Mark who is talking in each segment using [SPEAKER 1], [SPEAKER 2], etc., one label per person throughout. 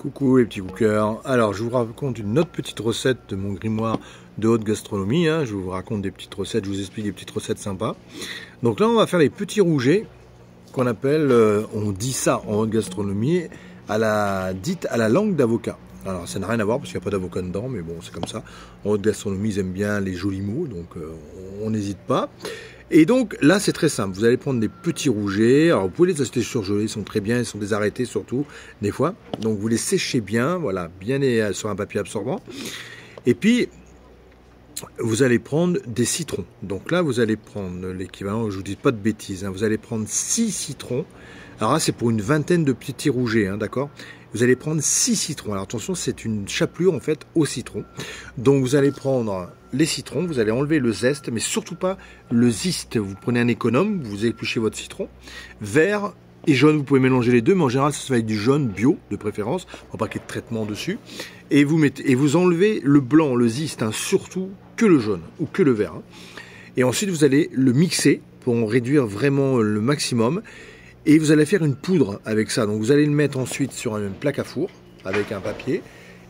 [SPEAKER 1] Coucou les petits cookers. Alors je vous raconte une autre petite recette de mon grimoire de haute gastronomie. Je vous raconte des petites recettes, je vous explique des petites recettes sympas. Donc là on va faire les petits rougets qu'on appelle, on dit ça en haute gastronomie, à la langue d'avocat. Alors ça n'a rien à voir parce qu'il n'y a pas d'avocat dedans, mais bon c'est comme ça. En haute gastronomie ils aiment bien les jolis mots, donc on n'hésite pas. Et donc là c'est très simple, vous allez prendre des petits rougets, alors vous pouvez les acheter surgelés, ils sont très bien, ils sont désarrêtés surtout des fois, donc vous les séchez bien, voilà, bien sur un papier absorbant, et puis vous allez prendre des citrons, donc là vous allez prendre l'équivalent, je vous dis pas de bêtises, vous allez prendre 6 citrons, alors là c'est pour une vingtaine de petits rougets, d'accord. Vous allez prendre 6 citrons. Alors attention, c'est une chapelure en fait au citron. Donc vous allez prendre les citrons, vous allez enlever le zeste, mais surtout pas le zeste. Vous prenez un économe, vous épluchez votre citron. Vert et jaune, vous pouvez mélanger les deux, mais en général ça se fait avec du jaune bio de préférence, pour pas qu'il y ait de traitement dessus. Et vous enlevez le blanc, le zeste, surtout que le jaune ou que le vert. Et ensuite vous allez le mixer pour en réduire vraiment le maximum. Et vous allez faire une poudre avec ça. Donc vous allez le mettre ensuite sur une plaque à four avec un papier.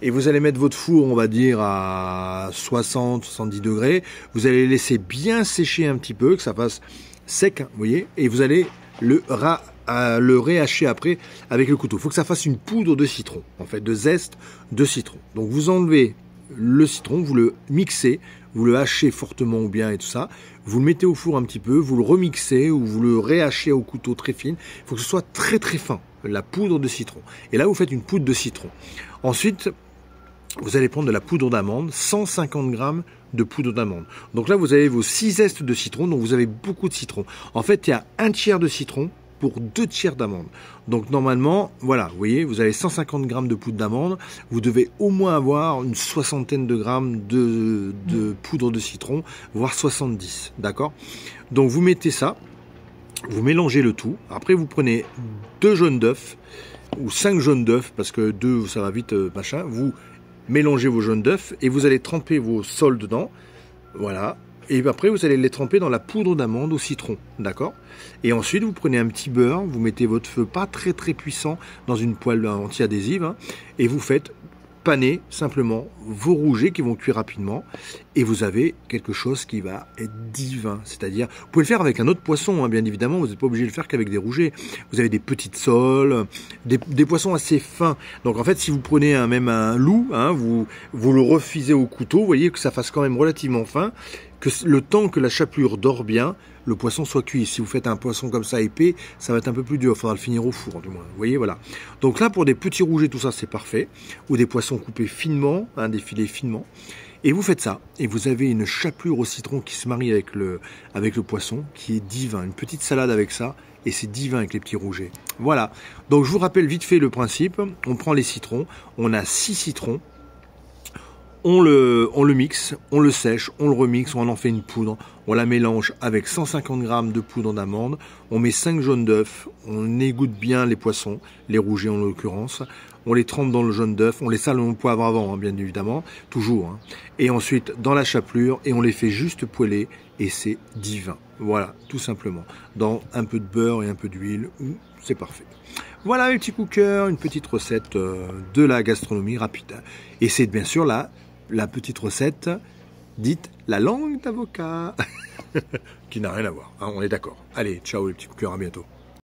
[SPEAKER 1] Et vous allez mettre votre four, on va dire, à 60-70 degrés. Vous allez laisser bien sécher un petit peu, que ça fasse sec, vous voyez. Et vous allez le réhacher après avec le couteau. Il faut que ça fasse une poudre de citron, en fait, de zeste de citron. Donc vous enlevez le citron, vous le mixez, vous le hachez fortement ou bien et tout ça, vous le mettez au four un petit peu, vous le remixez ou vous le réhachez au couteau très fine. Il faut que ce soit très très fin, la poudre de citron. Et là vous faites une poudre de citron. Ensuite, vous allez prendre de la poudre d'amande, 150 grammes de poudre d'amande. Donc là vous avez vos 6 zestes de citron, donc vous avez beaucoup de citron. En fait il y a un tiers de citron pour 2 tiers d'amande. Donc normalement, voilà, vous voyez, vous avez 150 grammes de poudre d'amande, vous devez au moins avoir une soixantaine de grammes de poudre de citron, voire 70, d'accord. Donc vous mettez ça, vous mélangez le tout, après vous prenez 2 jaunes d'œufs, ou 5 jaunes d'œufs, parce que 2 ça va vite, machin, vous mélangez vos jaunes d'œufs, et vous allez tremper vos sols dedans, voilà. Et après, vous allez les tremper dans la poudre d'amande au citron, d'accord. Et ensuite, vous prenez un petit beurre, vous mettez votre feu pas très très puissant dans une poêle anti-adhésive, et vous faites paner simplement vos rougets qui vont cuire rapidement, et vous avez quelque chose qui va être divin. C'est-à-dire, vous pouvez le faire avec un autre poisson, bien évidemment, vous n'êtes pas obligé de le faire qu'avec des rougets. Vous avez des petites soles, des poissons assez fins. Donc en fait, si vous prenez même un loup, vous le refisez au couteau, vous voyez que ça fasse quand même relativement fin, que le temps que la chapelure dort bien, le poisson soit cuit. Si vous faites un poisson comme ça épais, ça va être un peu plus dur, il faudra le finir au four du moins. Vous voyez, voilà. Donc là, pour des petits rougets, tout ça, c'est parfait. Ou des poissons coupés finement, des filets finement. Et vous faites ça, et vous avez une chapelure au citron qui se marie avec le poisson, qui est divin. Une petite salade avec ça, et c'est divin avec les petits rougets. Voilà. Donc je vous rappelle vite fait le principe. On prend les citrons, on a 6 citrons. On le mixe, on le sèche, on le remixe, on en fait une poudre, on la mélange avec 150 grammes de poudre d'amande, on met 5 jaunes d'œufs, on égoutte bien les poissons, les rougets en l'occurrence, on les trempe dans le jaune d'œuf, on les sale au poivre avant, bien évidemment, toujours, et ensuite dans la chapelure, et on les fait juste poêler, et c'est divin. Voilà, tout simplement, dans un peu de beurre et un peu d'huile, c'est parfait. Voilà mes petits cookers, une petite recette de la gastronomie rapide. Et c'est bien sûr la petite recette dite la langue d'avocat, qui n'a rien à voir, on est d'accord. Allez, ciao les petits cookers, à bientôt.